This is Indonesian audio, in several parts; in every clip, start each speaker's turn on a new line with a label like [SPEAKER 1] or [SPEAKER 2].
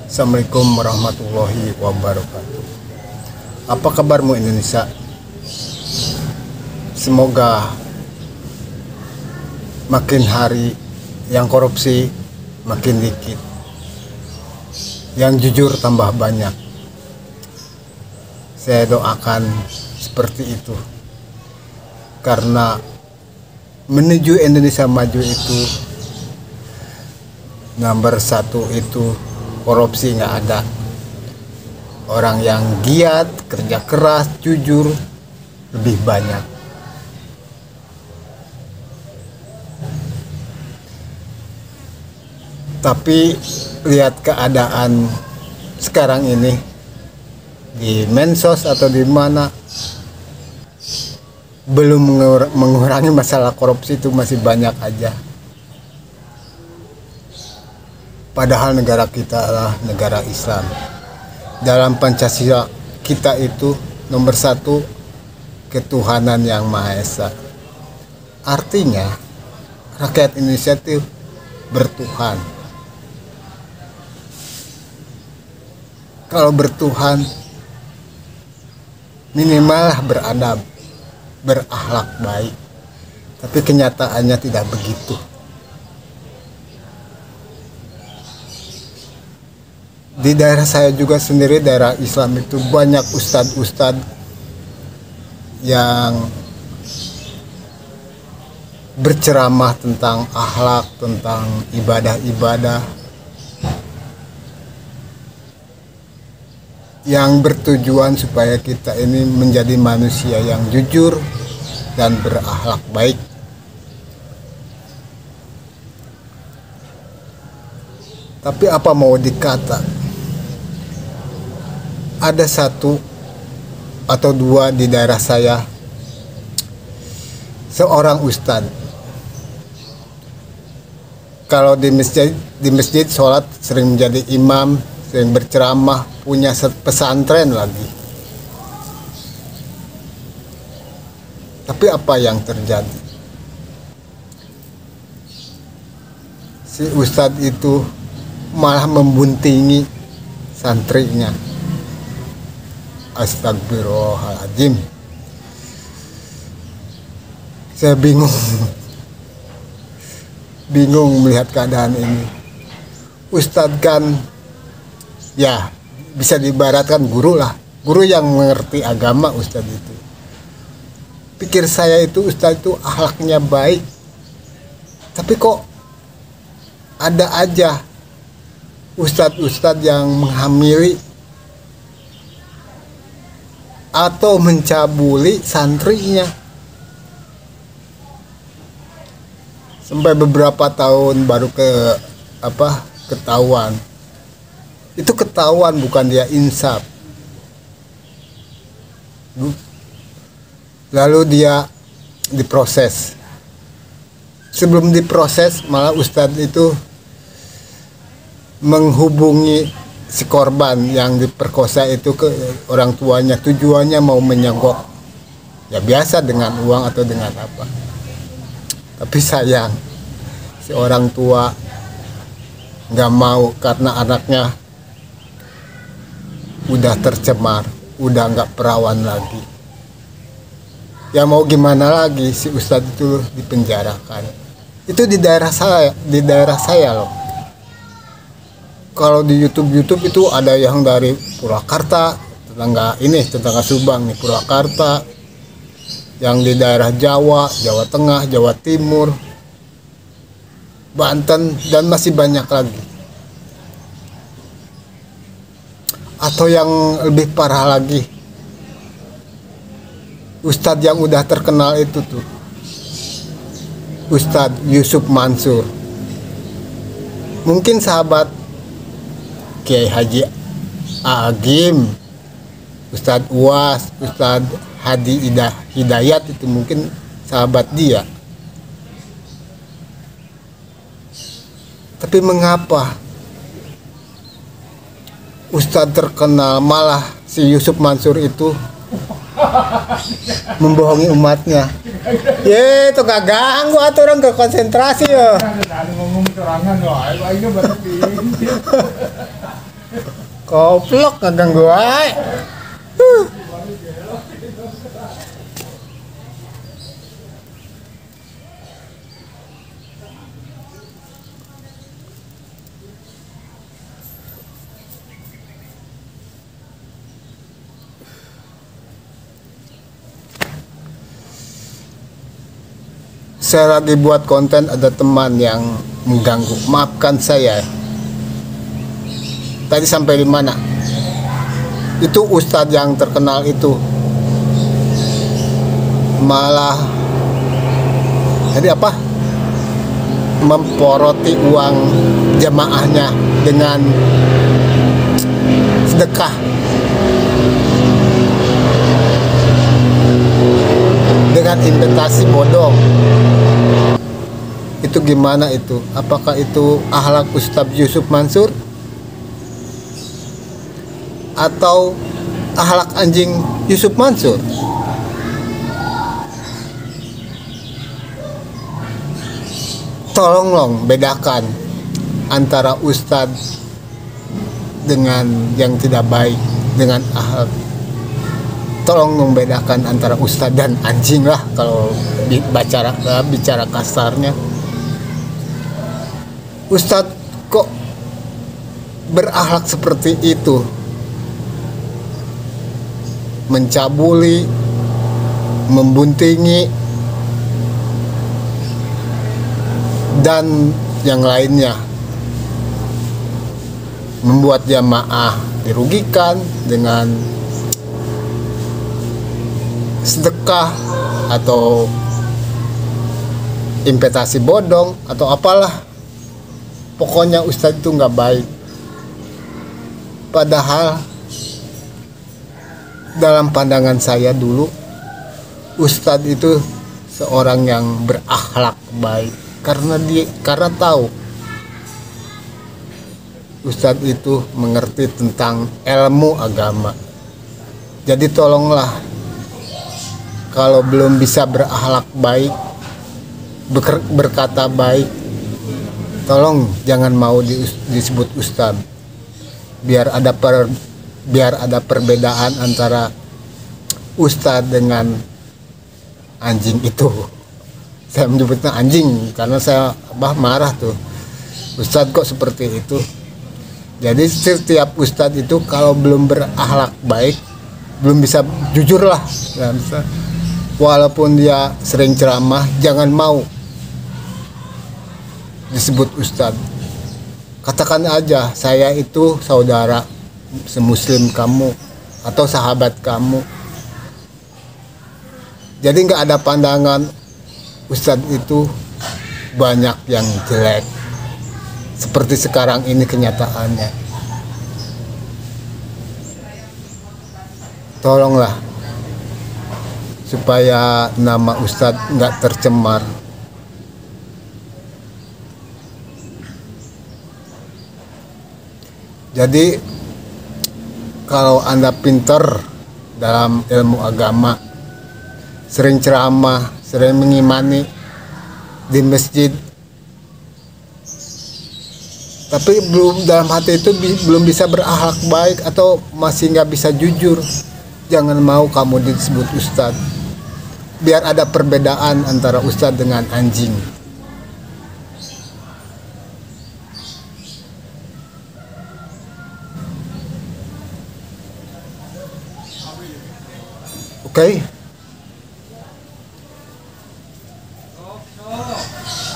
[SPEAKER 1] Assalamualaikum warahmatullahi wabarakatuh. Apa kabarmu Indonesia? Semoga makin hari yang korupsi makin dikit, yang jujur tambah banyak. Saya doakan seperti itu, karena menuju Indonesia maju itu nomor satu itu korupsi nggak ada. Orang yang giat, kerja keras, jujur lebih banyak. Tapi lihat keadaan sekarang ini di medsos atau di mana, belum mengurangi masalah korupsi itu masih banyak aja. Padahal negara kita adalah negara Islam. Dalam Pancasila kita itu nomor satu ketuhanan yang Maha Esa. Artinya rakyat Indonesia itu bertuhan. Kalau bertuhan minimal beradab, berakhlak baik. Tapi kenyataannya tidak begitu. Di daerah saya juga sendiri, daerah Islam itu banyak ustadz-ustadz yang berceramah tentang akhlak, tentang ibadah-ibadah, yang bertujuan supaya kita ini menjadi manusia yang jujur dan berakhlak baik. Tapi apa mau dikata, ada satu atau dua di daerah saya, seorang ustadz. Kalau di masjid sholat sering menjadi imam, sering berceramah, punya pesantren lagi. Tapi apa yang terjadi? Si ustadz itu malah membuntingi santrinya. Astagfirullahaladzim. Saya bingung melihat keadaan ini. Ustadz kan ya bisa diibaratkan guru lah, guru yang mengerti agama. Ustadz itu, pikir saya itu ustadz itu akhlaknya baik, tapi kok ada aja ustadz-ustadz yang menghamili atau mencabuli santrinya. Sampai beberapa tahun baru ketahuan. Itu ketahuan, bukan dia insaf. Lalu dia diproses. Sebelum diproses malah ustadz itu menghubungi si korban yang diperkosa itu ke orang tuanya, tujuannya mau menyogok. Ya biasa dengan uang atau dengan apa. Tapi sayang, si orang tua nggak mau karena anaknya udah tercemar, udah nggak perawan lagi. Ya mau gimana lagi, si ustadz itu dipenjarakan. Itu di daerah saya loh. Kalau di YouTube itu ada yang dari Purwakarta, tetangga Subang nih, Purwakarta, yang di daerah Jawa, Jawa Tengah, Jawa Timur, Banten, dan masih banyak lagi. Atau yang lebih parah lagi, ustadz yang udah terkenal itu tuh, Ustadz Yusuf Mansur. Mungkin sahabat Kiai Haji Agim, Ustadz Uwas, Ustadz Hadi Hidayat, itu mungkin sahabat dia. Tapi mengapa ustadz terkenal malah si Yusuf Mansur itu membohongi umatnya? Ye, itu gak ganggu atau orang ke konsentrasi ya. Goblok ngeganggu ae. Saya lagi buat konten, ada teman yang mengganggu. Maafkan saya. Tadi sampai di mana? Itu ustadz yang terkenal itu malah jadi apa? Memporoti uang jamaahnya dengan sedekah. Dengan investasi bodong. Itu gimana itu? Apakah itu akhlak Ustadz Yusuf Mansur? Atau akhlak anjing Yusuf Mansur? Tolong bedakan antara Ustadz dengan yang tidak baik, dengan akhlak. Tolong membedakan antara ustadz dan anjing lah kalau bicara kasarnya. Ustadz kok berakhlak seperti itu, mencabuli, membuntingi, dan yang lainnya, membuat jamaah dirugikan dengan sedekah atau investasi bodong atau apalah. Pokoknya ustadz itu nggak baik. Padahal dalam pandangan saya dulu, ustadz itu seorang yang berakhlak baik karena tahu ustadz itu mengerti tentang ilmu agama. Jadi tolonglah, kalau belum bisa berakhlak baik, berkata baik, tolong jangan mau disebut ustadz. Biar ada perbedaan antara ustadz dengan anjing itu. Saya menyebutnya anjing karena saya marah tuh. Ustadz kok seperti itu? Jadi setiap ustadz itu kalau belum berakhlak baik, belum bisa jujur lah, nggak bisa. Walaupun dia sering ceramah, jangan mau disebut ustadz. Katakan aja, saya itu saudara semuslim kamu atau sahabat kamu. Jadi nggak ada pandangan ustadz itu banyak yang jelek seperti sekarang ini kenyataannya. Tolonglah supaya nama ustadz nggak tercemar. Jadi kalau Anda pinter dalam ilmu agama, sering ceramah, sering mengimani di masjid, tapi belum dalam hati itu belum bisa berakhlak baik atau masih nggak bisa jujur, jangan mau kamu disebut ustadz. Biar ada perbedaan antara ustadz dengan anjing. Oke.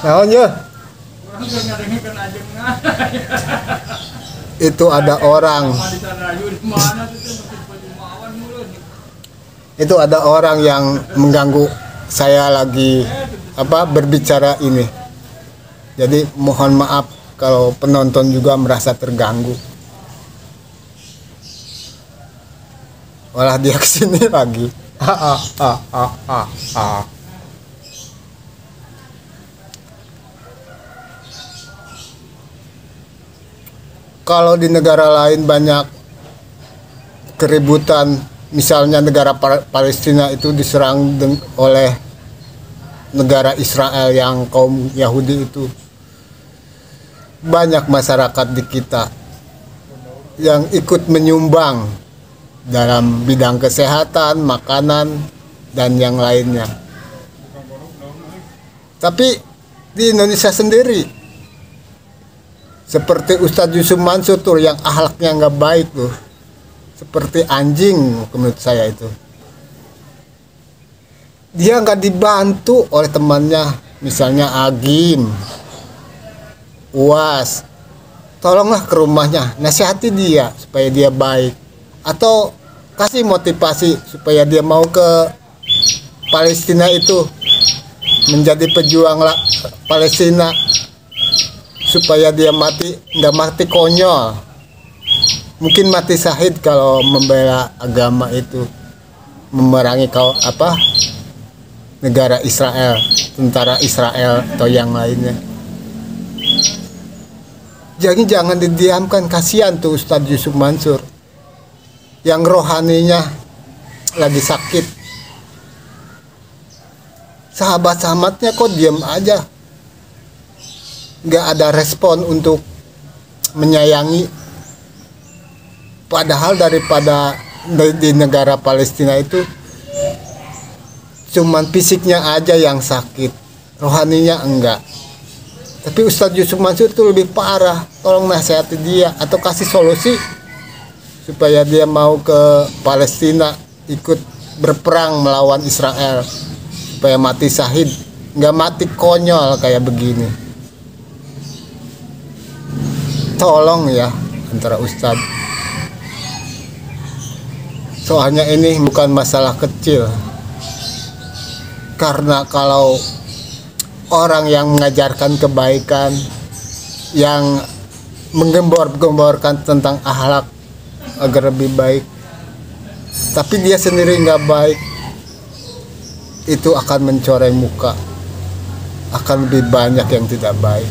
[SPEAKER 1] Naon ya? Itu ada orang. Itu ada orang yang mengganggu saya lagi berbicara ini. Jadi mohon maaf kalau penonton juga merasa terganggu. Malah dia kesini lagi. Kalau di negara lain banyak keributan, misalnya negara Palestina itu diserang oleh negara Israel yang kaum Yahudi itu, banyak masyarakat di kita yang ikut menyumbang dalam bidang kesehatan, makanan, dan yang lainnya. Tapi di Indonesia sendiri, seperti Ustadz Yusuf Mansur tuh yang akhlaknya nggak baik tuh, seperti anjing menurut saya itu. Dia nggak dibantu oleh temannya, misalnya Agim, UAS. Tolonglah ke rumahnya, nasihati dia supaya dia baik, atau kasih motivasi supaya dia mau ke Palestina itu menjadi pejuang Palestina, supaya dia nggak mati konyol, mungkin mati syahid kalau membela agama itu, memerangi negara Israel, tentara Israel atau yang lainnya. Jadi jangan didiamkan, kasihan tuh Ustadz Yusuf Mansur yang rohaninya lagi sakit. Sahabat-sahabatnya kok diam aja, nggak ada respon untuk menyayangi. Padahal daripada di negara Palestina itu cuman fisiknya aja yang sakit, rohaninya enggak. Tapi Ustadz Yusuf Mansur itu lebih parah. Tolong nasihati dia atau kasih solusi supaya dia mau ke Palestina ikut berperang melawan Israel, supaya mati syahid, nggak mati konyol kayak begini. Tolong ya antara Ustadz. Soalnya ini bukan masalah kecil. Karena kalau orang yang mengajarkan kebaikan, yang menggembor-gemborkan tentang akhlak agar lebih baik, tapi dia sendiri nggak baik, itu akan mencoreng muka, akan lebih banyak yang tidak baik.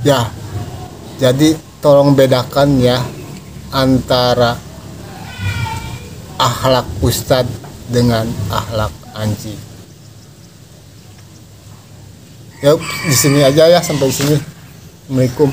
[SPEAKER 1] Ya, jadi tolong bedakan ya antara akhlak ustadz dengan akhlak anji. Ya, di sini aja ya, sampai sini. Assalamualaikum.